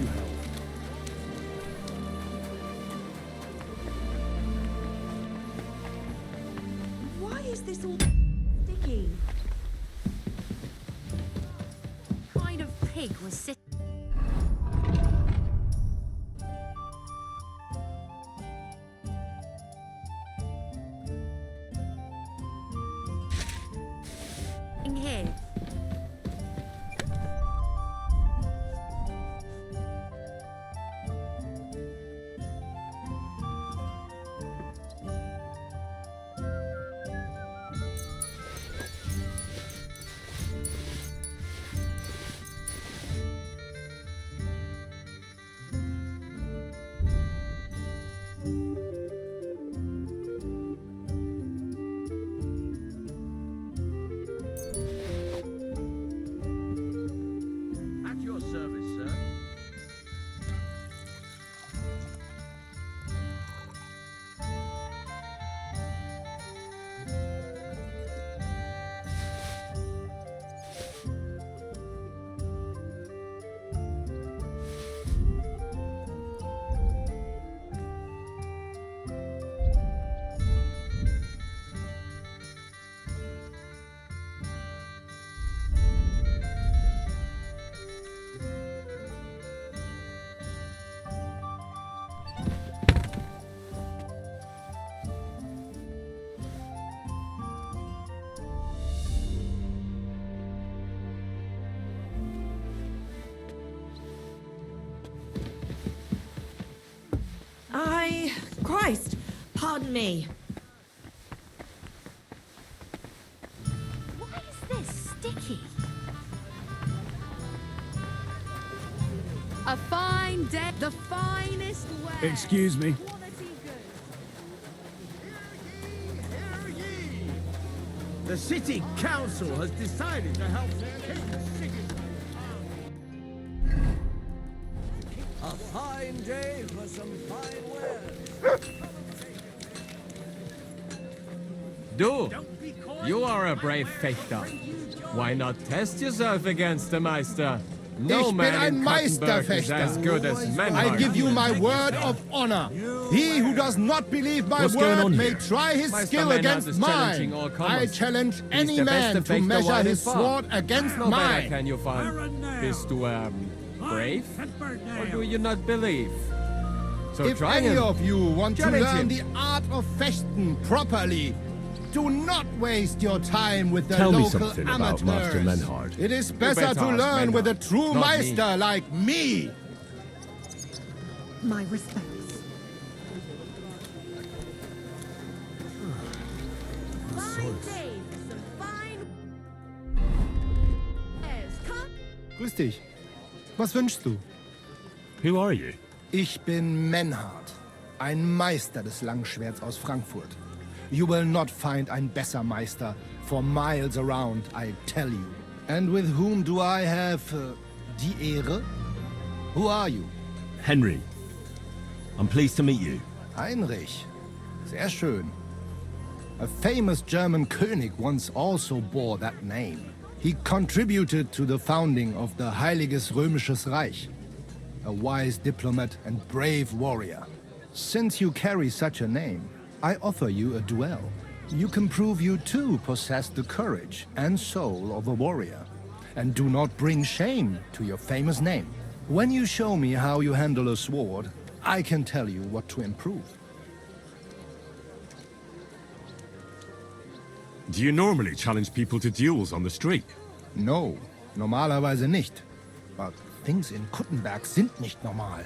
you help? Why is this all sticky? What kind of pig was sitting here? At your service, sir. Christ! Pardon me. Why is this sticky? A fine day, the finest way. Excuse me. Quality goods. Hear ye! The city council has decided to help King Sigismund. A fine day for some fine wares. Du, you are a brave fechter. Why not test yourself against the Meister? No Ich bin man ein in Gothenburg is Meisterfechter. as good as I Menhard. give you my word of honor. He who does not believe my What's going word on may here? try his Meister skill Menhard against is challenging mine. all I comers. challenge He's any the man beste to Fechter measure while his he fought. sword against No better mine. can you find. Bist du, brave? Or do you not believe? So If try any him. of you want to Challenge learn him. the art of fechten properly, do not waste your time with the Tell me local something amateurs. about Master Menhard. It is better better to ask learn with a Menhard, true not me. Meister like me. My respects. Fine day for some fine wares. Come. Grüß dich. Was wünschst du? Who are you? Ich bin Menhard, ein Meister des Langschwerts aus Frankfurt. You will not find ein besser Meister for miles around, I tell you. And with whom do I have die Ehre? Who are you? Henry. I'm pleased to meet you. Heinrich. Sehr schön. A famous German König once also bore that name. He contributed to the founding of the Heiliges Römisches Reich. A wise diplomat and brave warrior. Since you carry such a name, I offer you a duel. You can prove you too possess the courage and soul of a warrior. And do not bring shame to your famous name. When you show me how you handle a sword, I can tell you what to improve. Do you normally challenge people to duels on the street? No, normalerweise nicht. But things in Kuttenberg sind nicht normal.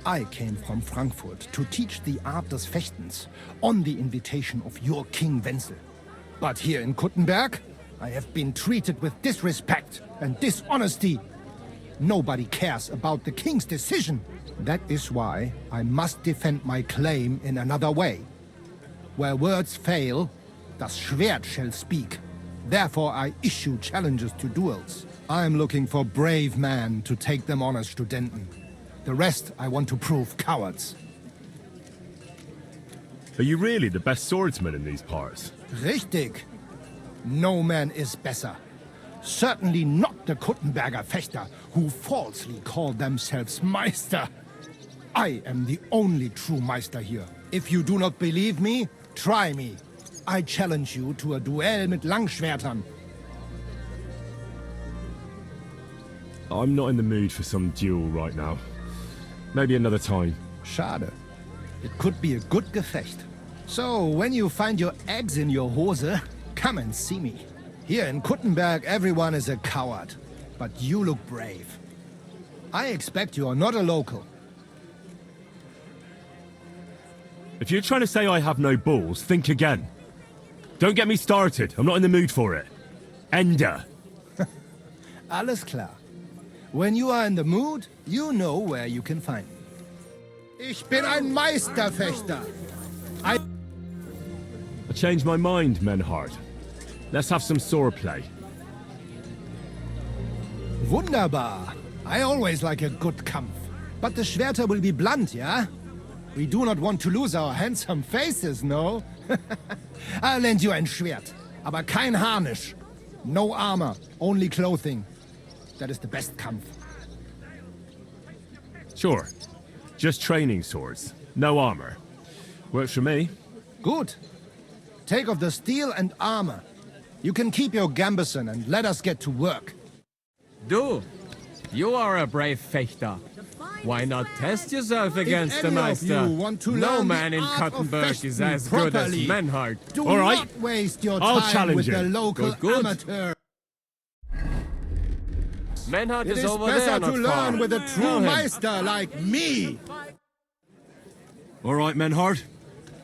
I came from Frankfurt to teach the art des Fechtens on the invitation of your King Wenzel. But here in Kuttenberg, I have been treated with disrespect and dishonesty. Nobody cares about the king's decision. That is why I must defend my claim in another way. Where words fail, das Schwert shall speak. Therefore I issue challenges to duels. I am looking for brave men to take them on as Studenten. The rest I want to prove cowards. Are you really the best swordsman in these parts? Richtig. No man is besser. Certainly not the Kuttenberger Fechter who falsely call themselves Meister. I am the only true Meister here. If you do not believe me, try me. I challenge you to a duel mit Langschwertern. I'm not in the mood for some duel right now. Maybe another time. Schade. It could be a good Gefecht. So, when you find your eggs in your Hose, come and see me. Here in Kuttenberg, everyone is a coward. But you look brave. I expect you are not a local. If you're trying to say I have no balls, think again. Don't get me started. I'm not in the mood for it. Ender. Alles klar. When you are in the mood, you know where you can find me. Ich bin ein Meisterfechter. I changed my mind, Menhard. Let's have some swordplay. Wunderbar. I always like a good Kampf. But the Schwerter will be blunt, yeah? We do not want to lose our handsome faces, no? I'll lend you ein Schwert. Aber kein Harnisch. No armor, only clothing. That is the best Kampf. Sure. Just training swords. No armor. Works for me. Good. Take off the steel and armor. You can keep your gambeson and let us get to work. Du, you are a brave Fechter. Why not test yourself against the any of Meister? you want to No learn man the in art of Kuttenberg is fechten as good as properly, Menhard. Do All right. not waste your I'll time challenge with you. the local Good. amateur. Menhard It is is over better there, to not far. learn with a Know true him. Meister like me. All right, Menhard.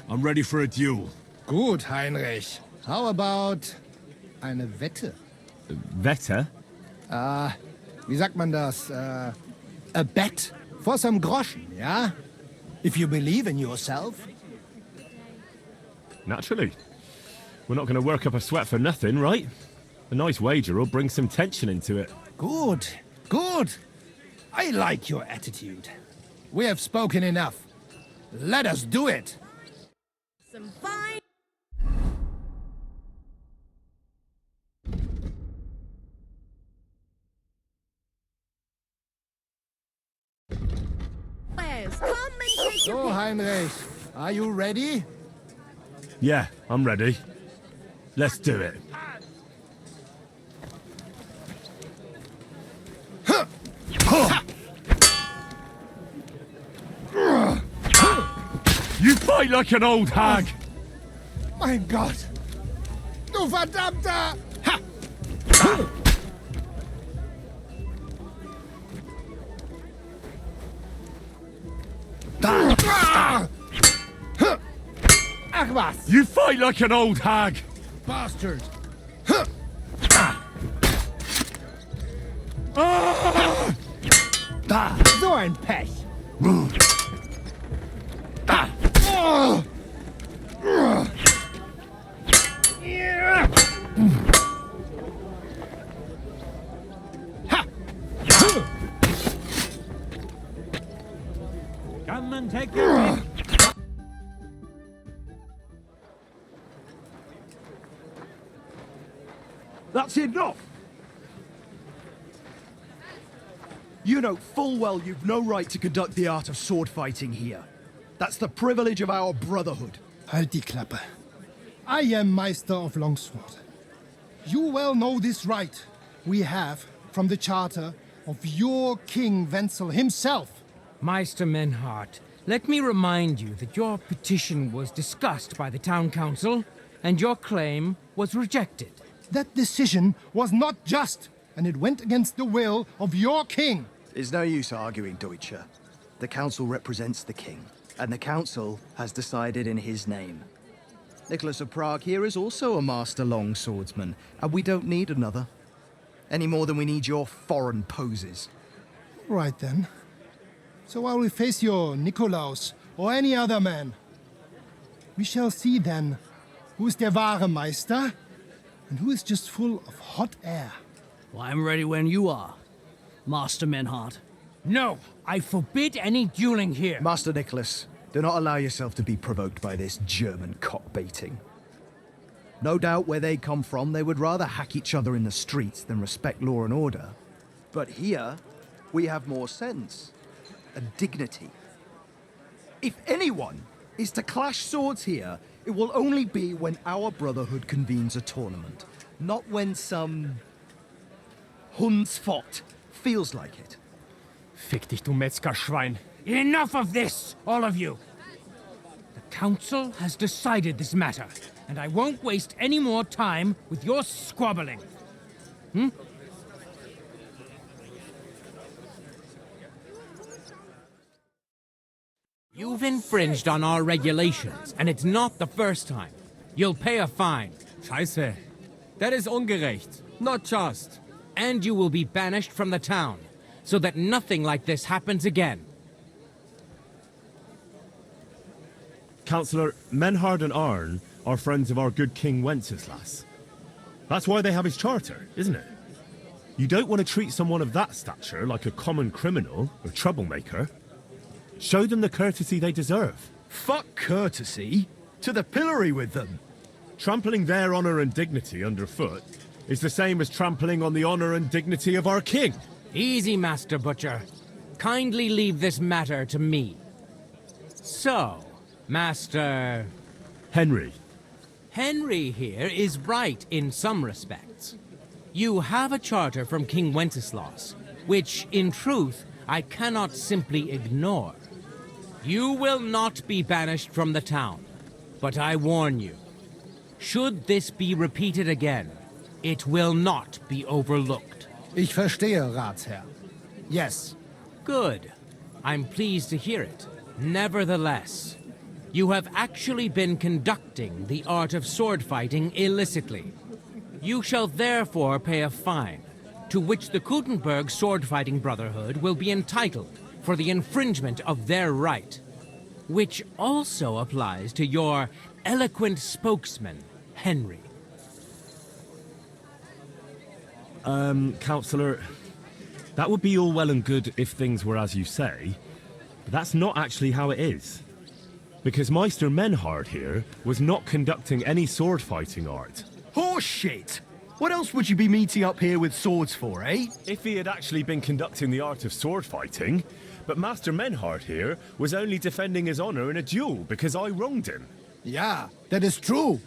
I'm ready for a duel. Gut, Heinrich. How about eine Wette? Wette? Wie sagt man das? A bet for some groschen, yeah? If you believe in yourself. Naturally. We're not going to work up a sweat for nothing, right? A nice wager will bring some tension into it. Good, good. I like your attitude. We have spoken enough. Let us do it. Some fine wares. Come and take So, your Heinrich, are you ready? Yeah, I'm ready. Let's do it. You fight like an old hag! Mein Gott! Du verdammter! Ha! Da! Ach was! You fight like an old hag! Bastard! Da! So ein Pech! Da! Come and take your pick. That's enough! You know full well you've no right to conduct the art of sword fighting here. That's the privilege of our brotherhood. Halt die Klappe. I am Meister of Longsword. You well know this right we have from the charter of your King Wenzel himself. Meister Menhard, let me remind you that your petition was discussed by the town council, and your claim was rejected. That decision was not just, and it went against the will of your king. It's no use arguing, Deutscher. The council represents the king, and the council has decided in his name. Nicholas of Prague here is also a master longswordsman, and we don't need another. Any more than we need your foreign poses. Right then. So I will face your Nikolaus or any other man. We shall see then who is der wahre Meister and who is just full of hot air. Well, I'm ready when you are, Master Menhard. No, I forbid any dueling here. Master Nicholas, do not allow yourself to be provoked by this German cock-baiting. No doubt where they come from, they would rather hack each other in the streets than respect law and order. But here, we have more sense and dignity. If anyone is to clash swords here, it will only be when our brotherhood convenes a tournament, not when some Hundsfott feels like it. Fick dich, du Metzgerschwein. Enough of this, all of you! The council has decided this matter, and I won't waste any more time with your squabbling. You've infringed on our regulations, and it's not the first time. You'll pay a fine. Scheiße. That is ungerecht. Not just. And you will be banished from the town, so that nothing like this happens again. Councillor, Menhard and Arn are friends of our good King Wenceslas. That's why they have his charter, isn't it? You don't want to treat someone of that stature like a common criminal or troublemaker. Show them the courtesy they deserve. Fuck courtesy. To the pillory with them. Trampling their honor and dignity underfoot is the same as trampling on the honor and dignity of our king. Easy, Master Butcher. Kindly leave this matter to me. So, Master... Henry. Henry here is right in some respects. You have a charter from King Wenceslas, which, in truth, I cannot simply ignore. You will not be banished from the town, but I warn you, should this be repeated again, it will not be overlooked. Ich verstehe, Ratsherr. Yes. Good. I'm pleased to hear it. Nevertheless, you have actually been conducting the art of sword fighting illicitly. You shall therefore pay a fine, to which the Kutenberg Sword Fighting Brotherhood will be entitled for the infringement of their right, which also applies to your eloquent spokesman, Henry. Councillor, that would be all well and good if things were as you say, but that's not actually how it is. Because Meister Menhard here was not conducting any sword fighting art. Horseshit! What else would you be meeting up here with swords for, eh? If he had actually been conducting the art of sword fighting, but Master Menhard here was only defending his honor in a duel because I wronged him. Ja, that is true.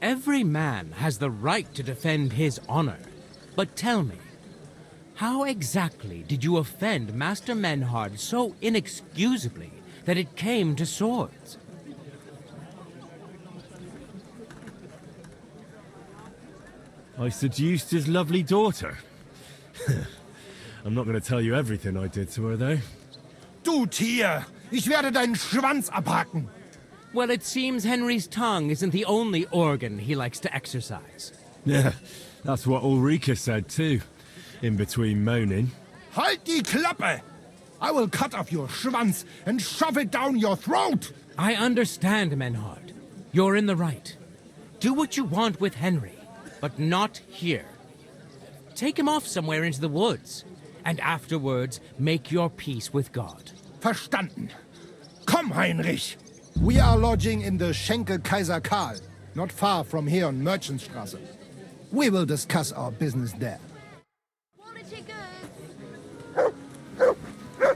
Every man has the right to defend his honor. But tell me, how exactly did you offend Master Menhard so inexcusably that it came to swords? I seduced his lovely daughter. I'm not going to tell you everything I did to her, though. Du Tier! Ich werde deinen Schwanz abhacken! Well, it seems Henry's tongue isn't the only organ he likes to exercise. Yeah, that's what Ulrika said, too. In between moaning. Halt die Klappe! I will cut off your Schwanz and shove it down your throat! I understand, Menhard. You're in the right. Do what you want with Henry, but not here. Take him off somewhere into the woods, and afterwards make your peace with God. Verstanden. Komm, Heinrich! We are lodging in the Schenkel Kaiser Karl, not far from here on Merchantstrasse. We will discuss our business there. Quality goods. I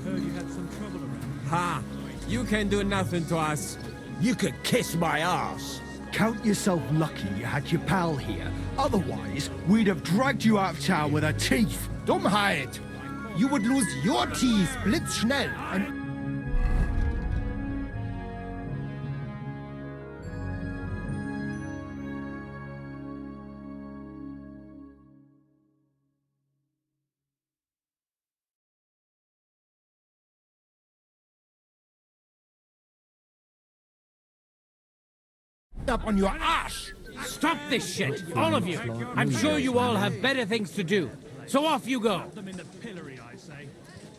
heard you had some trouble around. Ha! You can do nothing to us. You could kiss my ass. Count yourself lucky you had your pal here. Otherwise, we'd have dragged you out of town with our teeth. Dummheit! You would lose your teeth blitzschnell and... up on your ass! Stop this shit, all of you! I'm sure you all have better things to do. So off you go! Them in the pillory, I say.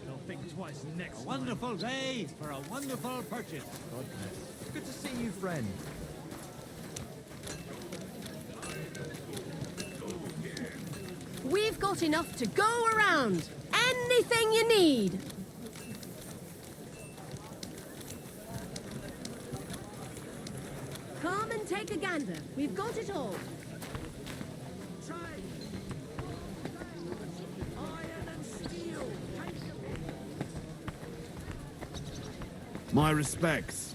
They'll think twice next. A wonderful day for a wonderful purchase. Good to see you, friend. We've got enough to go around. Anything you need. Come and take a gander. We've got it all. My respects.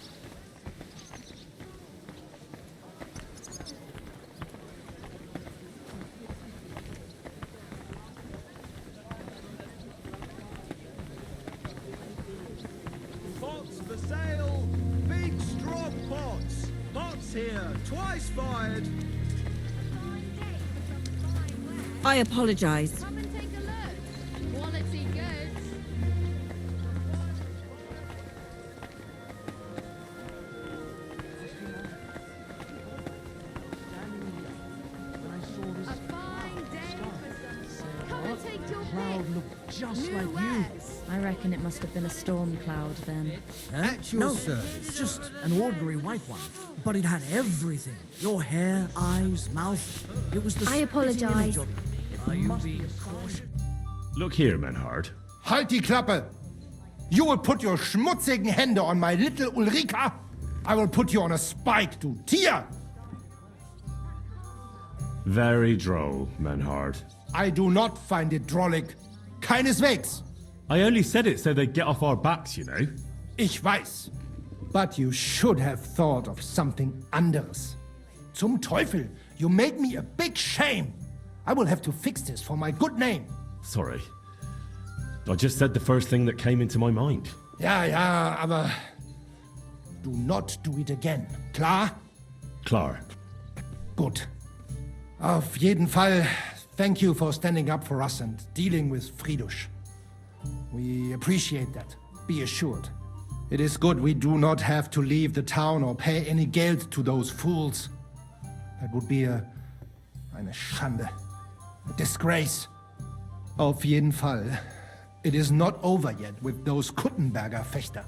Bots for sale. Big strong bots. Bots here. Twice fired. I apologize. Come and take a look. Quality goods. A fine day for some. Come and take your pick. Just New wares. I reckon it must have been a storm cloud then. At your service. Just an ordinary white one. But it had everything. Your hair, eyes, mouth. It was the I spitting apologize. image of you. Are you being cautious? Look here, Menhard. Halt die Klappe! You will put your schmutzigen Hände on my little Ulrika? I will put you on a spike, du Tier! Very droll, Menhard. I do not find it drollig. Keineswegs. I only said it so they get off our backs, you know. Ich weiß. But you should have thought of something anderes. Zum Teufel, you made me a big shame. I will have to fix this for my good name. Sorry. I just said the first thing that came into my mind. Ja, ja, aber do not do it again. Klar? Klar. Gut. Auf jeden Fall, thank you for standing up for us and dealing with Fridush. We appreciate that. Be assured. It is good we do not have to leave the town or pay any geld to those fools. That would be eine Schande. A disgrace. Auf jeden Fall. It is not over yet with those Kuttenberger Fechter.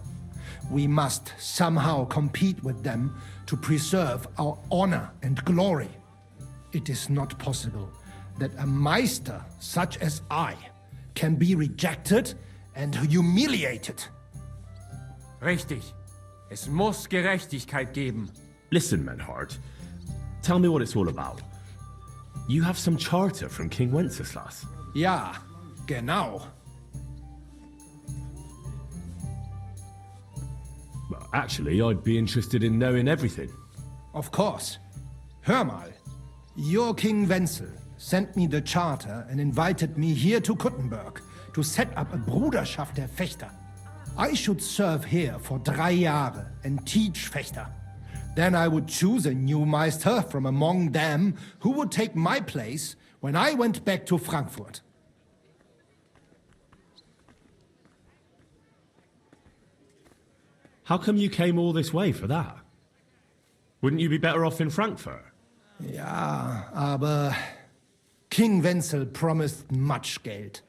We must somehow compete with them to preserve our honor and glory. It is not possible that a Meister such as I can be rejected and humiliated. Richtig. Es muss Gerechtigkeit geben. Listen, Menhard. Tell me what it's all about. You have some charter from King Wenceslas. Ja, genau. Well, actually, I'd be interested in knowing everything. Of course. Hör mal. Your King Wenzel sent me the charter and invited me here to Kuttenberg to set up a Bruderschaft der Fechter. I should serve here for 3 Jahre and teach Fechter. Then I would choose a new Meister from among them who would take my place when I went back to Frankfurt. How come you came all this way for that? Wouldn't you be better off in Frankfurt? Ja, aber King Wenzel promised much Geld.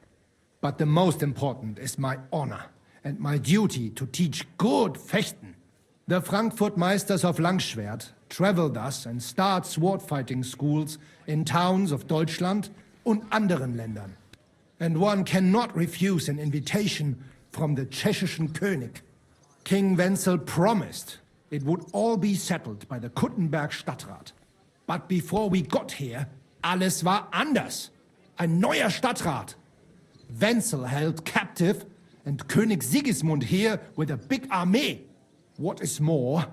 But the most important is my honor and my duty to teach good Fechten. The Frankfurt Meisters of Langschwert travel thus and start sword fighting schools in towns of Deutschland und anderen Ländern. And one cannot refuse an invitation from the tschechischen König. King Wenzel promised it would all be settled by the Kuttenberg Stadtrat. But before we got here, alles war anders. Ein neuer Stadtrat. Wenzel held captive and König Sigismund here with a big army. What is more,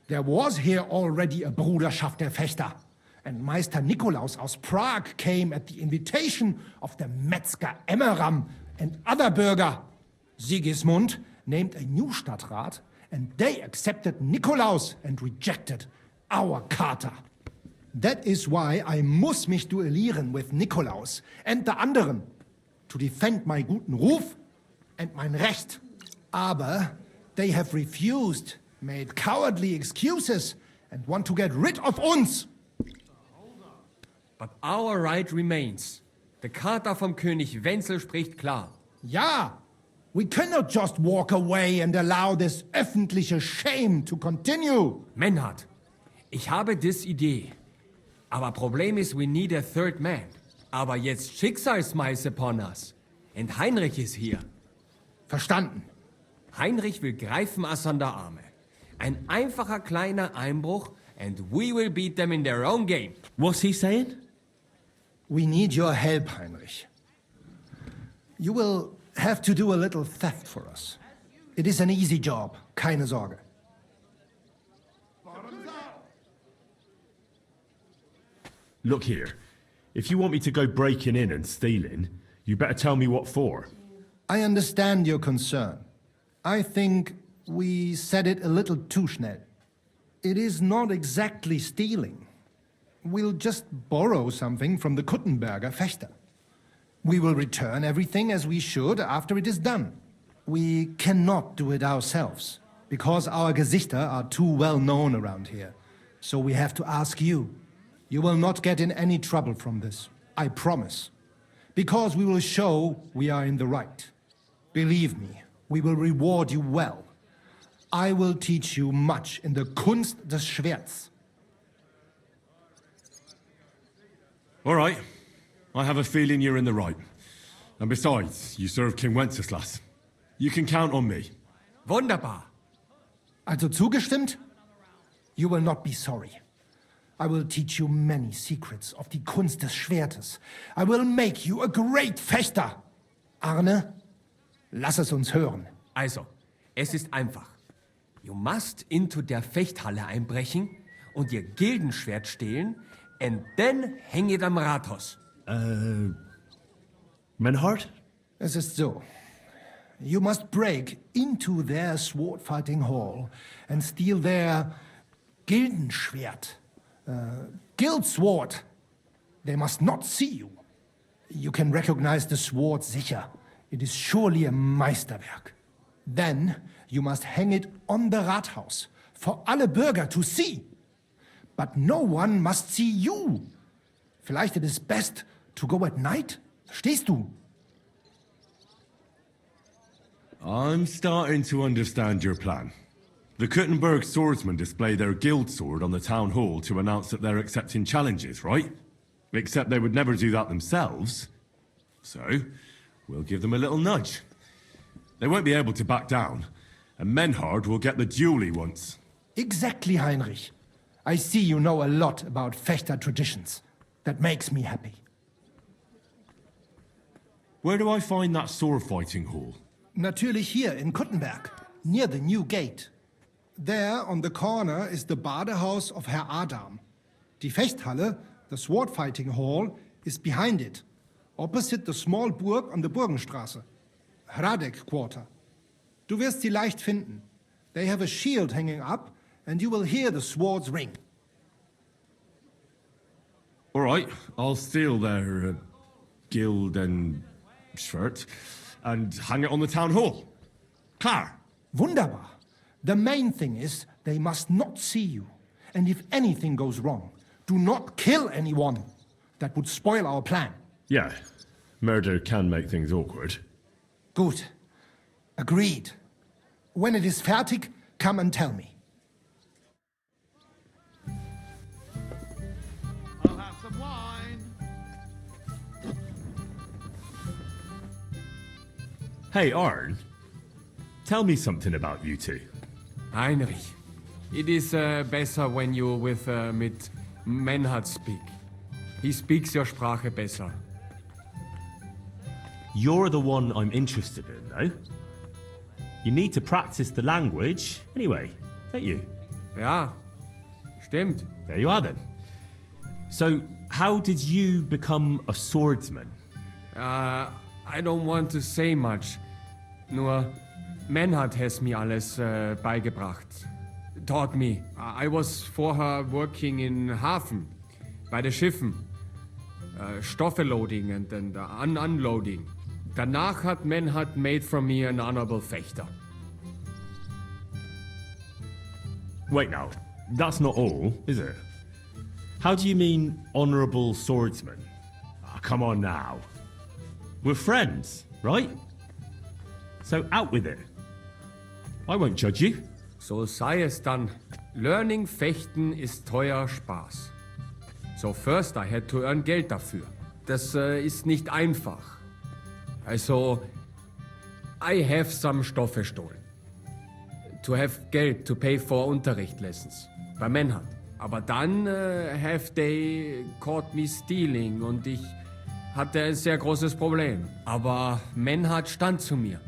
there was here already a Bruderschaft der Fechter. And Meister Nikolaus aus Prague came at the invitation of the Metzger Emmeram and other Bürger. Sigismund named a new Stadtrat and they accepted Nikolaus and rejected our Charter. That is why I muss mich duellieren with Nikolaus and the anderen to defend my guten Ruf and mein Recht. Aber they have refused, made cowardly excuses and want to get rid of uns. But our right remains. The Charta vom König Wenzel spricht klar. Ja, we cannot just walk away and allow this öffentliche shame to continue. Menhard, ich habe dis Idee. Aber Problem ist, we need a third man. Aber jetzt Schicksalsmeis upon us. Und Heinrich ist hier. Verstanden. Heinrich will greifen us an der Arme. Ein einfacher kleiner Einbruch and we will beat them in their own game. What's he saying? We need your help, Heinrich. You will have to do a little theft for us. It is an easy job, keine Sorge. Look here. If you want me to go breaking in and stealing, you better tell me what for. I understand your concern. I think we said it a little too schnell. It is not exactly stealing. We'll just borrow something from the Kuttenberger Fechter. We will return everything as we should after it is done. We cannot do it ourselves, because our Gesichter are too well known around here. So we have to ask you. You will not get in any trouble from this, I promise. Because we will show we are in the right. Believe me, we will reward you well. I will teach you much in the Kunst des Schwerts. All right. I have a feeling you're in the right. And besides, you serve King Wenceslas. You can count on me. Wunderbar. Also zugestimmt? You will not be sorry. I will teach you many secrets of die Kunst des Schwertes. I will make you a great Fechter. Arne, lass es uns hören. Also, es ist einfach. You must into der Fechthalle einbrechen und ihr Gildenschwert stehlen and then hang it am Rathaus. Menhard? Es ist so. You must break into their sword fighting hall and steal their Gildenschwert. Guild sword. They must not see you. You can recognize the sword sicher. It is surely a Meisterwerk. Then you must hang it on the Rathaus for alle Bürger to see. But no one must see you. Vielleicht it is best to go at night? Verstehst du? I'm starting to understand your plan. The Kuttenberg swordsmen display their guild sword on the town hall to announce that they're accepting challenges, right? Except they would never do that themselves. So, we'll give them a little nudge. They won't be able to back down, and Menhard will get the duel he wants. Exactly, Heinrich. I see you know a lot about Fechter traditions. That makes me happy. Where do I find that sword fighting hall? Natürlich hier in Kuttenberg, near the new gate. There, on the corner, is the Badehaus of Herr Adam. Die Fechthalle, the sword fighting hall, is behind it, opposite the small Burg on the Burgenstraße. Hradek Quarter. Du wirst sie leicht finden. They have a shield hanging up, and you will hear the swords ring. All right, I'll steal their guild and shirt and hang it on the town hall. Klar. Wunderbar. The main thing is they must not see you. And if anything goes wrong, do not kill anyone. That would spoil our plan. Yeah, murder can make things awkward. Gut. Agreed. When it is fertig, come and tell me. I'll have some wine. Hey, Arn. Tell me something about you two. Heinrich, it is besser when you with mit Menhard speak. He speaks your Sprache besser. You're the one I'm interested in, though. You need to practice the language anyway, don't you? Ja, stimmt. There you are then. So, how did you become a swordsman? I don't want to say much. Nur Menhard has me alles beigebracht. Taught me. I was vorher working in Hafen, bei den Schiffen. Stoffe loading and unloading. Danach hat Menhard made from me an honorable Fechter. Wait now, that's not all, is it? How do you mean honorable swordsman? Ah, come on now. We're friends, right? So out with it. I won't judge you. So sei es dann. Learning Fechten ist teuer Spaß. So first I had to earn Geld dafür. Das ist nicht einfach. Also, I have some Stoffe stolen. To have Geld to pay for Unterricht lessons. Bei Menhard. Aber dann have they caught me stealing und ich hatte ein sehr großes Problem. Aber Menhard stand zu mir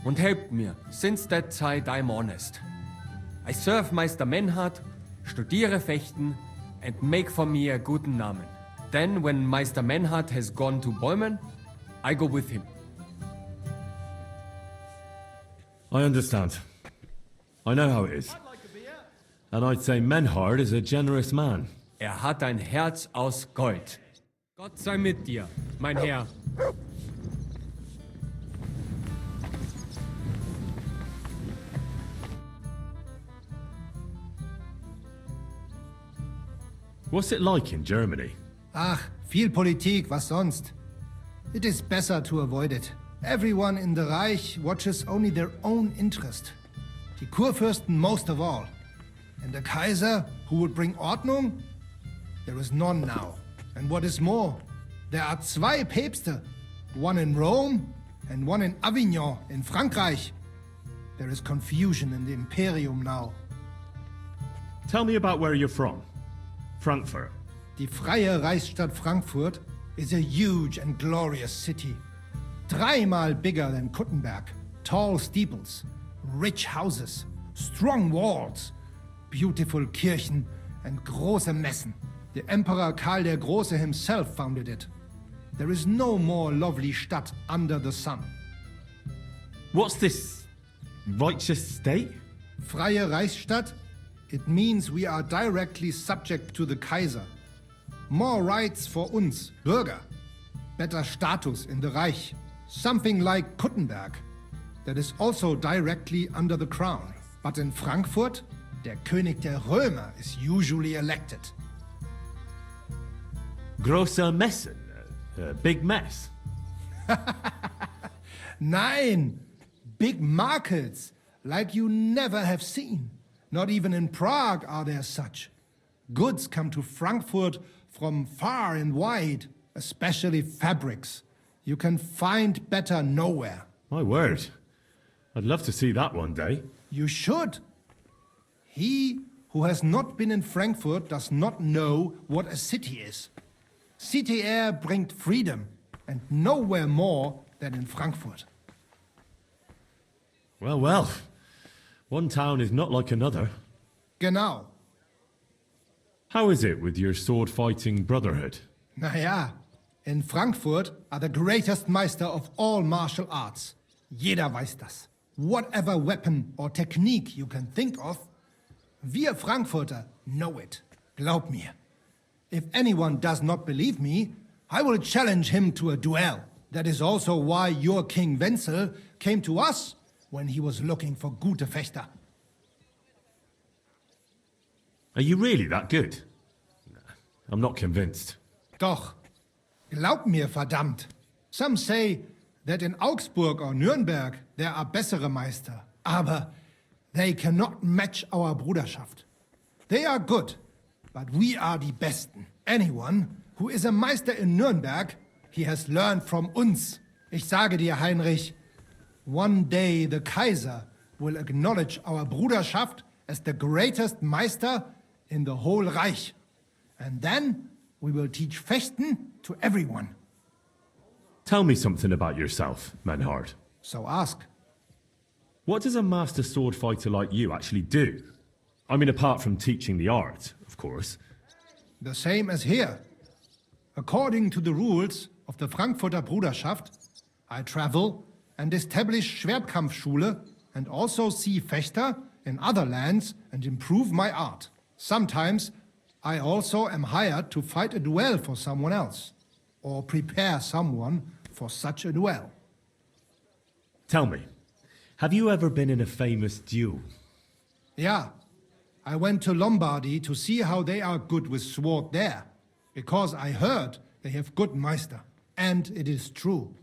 und helpt mir. Since that time I'm honest. I serve Meister Menhard, studiere Fechten and make for me a guten Namen. Then when Meister Menhard has gone to Bäumen, I go with him. I understand. I know how it is. And I'd say Menhard is a generous man. Hat ein Herz aus Gold. Gott sei mit dir, mein Herr. What's it like in Germany? Ach, viel Politik, was sonst? It is better to avoid it. Everyone in the Reich watches only their own interest. Die Kurfürsten most of all. And the Kaiser, who would bring Ordnung? There is none now. And what is more, there are zwei Päpste. One in Rome and one in Avignon in Frankreich. There is confusion in the Imperium now. Tell me about where you're from. Frankfurt. Die freie Reichsstadt Frankfurt is a huge and glorious city. Dreimal bigger than Kuttenberg. Tall steeples, rich houses, strong walls, beautiful Kirchen and große Messen. The Emperor Karl der Große himself founded it. There is no more lovely Stadt under the sun. What's this righteous state? Freie Reichsstadt? It means we are directly subject to the Kaiser. More rights for uns, Bürger. Better status in the Reich. Something like Kuttenberg. That is also directly under the crown. But in Frankfurt, der König der Römer is usually elected. Große Messen. Big mess. Nein! Big markets, like you never have seen. Not even in Prague are there such. Goods come to Frankfurt from far and wide, especially fabrics. You can find better nowhere. My word. I'd love to see that one day. You should. He who has not been in Frankfurt does not know what a city is. City air bringt freedom, and nowhere more than in Frankfurt. Well, well. One town is not like another. Genau. How is it with your sword-fighting brotherhood? Naja, in Frankfurt are the greatest Meister of all martial arts. Jeder weiß das. Whatever weapon or technique you can think of, wir Frankfurter know it. Glaub mir. If anyone does not believe me, I will challenge him to a duel. That is also why your King Wenzel came to us when he was looking for gute Fechter. Are you really that good? I'm not convinced. Doch. Glaub mir, verdammt. Some say that in Augsburg or Nürnberg there are bessere Meister. Aber they cannot match our Bruderschaft. They are good, but we are die Besten. Anyone who is a Meister in Nürnberg, he has learned from uns. Ich sage dir, Heinrich, one day the Kaiser will acknowledge our Bruderschaft as the greatest Meister in the whole Reich. And then we will teach Fechten to everyone. Tell me something about yourself, Menhard. So ask. What does a master sword fighter like you actually do? I mean, apart from teaching the art, of course. The same as here. According to the rules of the Frankfurter Bruderschaft, I travel and establish Schwertkampfschule and also see Fechter in other lands and improve my art. Sometimes I also am hired to fight a duel for someone else or prepare someone for such a duel. Tell me, have you ever been in a famous duel? Yeah, I went to Lombardy to see how they are good with sword there, because I heard they have good Meister. And it is true.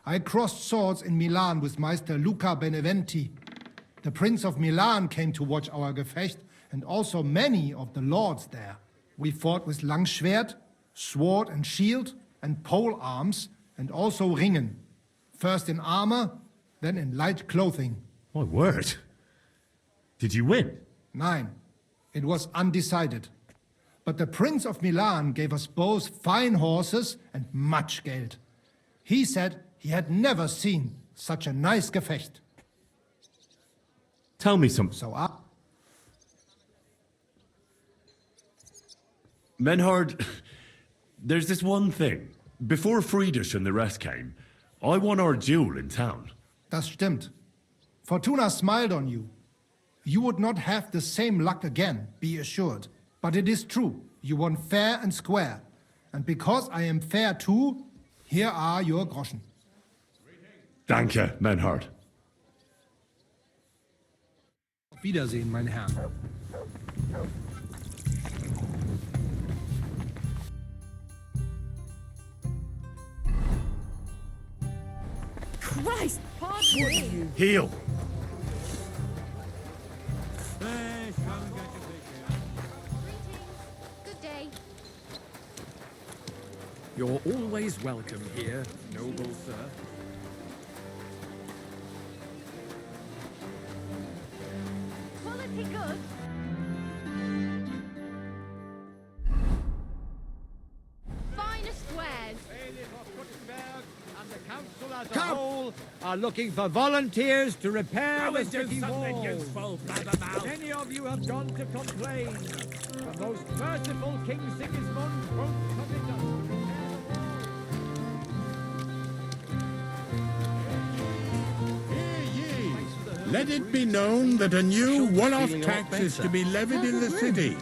I crossed swords in Milan with Meister Luca Beneventi. The Prince of Milan came to watch our Gefecht, and also many of the lords there. We fought with Langschwert, sword and shield, and pole arms, and also Ringen. First in armor, then in light clothing. My word. Did you win? Nein, it was undecided. but the Prince of Milan gave us both fine horses and much Geld. He said he had never seen such a nice Gefecht. Tell me something. So Menhard, there's this one thing. Before Friedrich and the rest came, I won our duel in town. Das stimmt. Fortuna smiled on you. You would not have the same luck again, be assured. But it is true, you won fair and square. And because I am fair too, here are your Groschen. Danke, Menhard. Auf Wiedersehen, mein Herr. Christ! Pardon me. Heal. Good day. You're always welcome here, noble sir. Quality good. Finest wares. The whole are looking for volunteers to repair the city walls. Many of you have gone to complain. The most merciful King Sigismund won't permit us to repair the walls. Let it be known that a new one-off tax is to be levied in the city.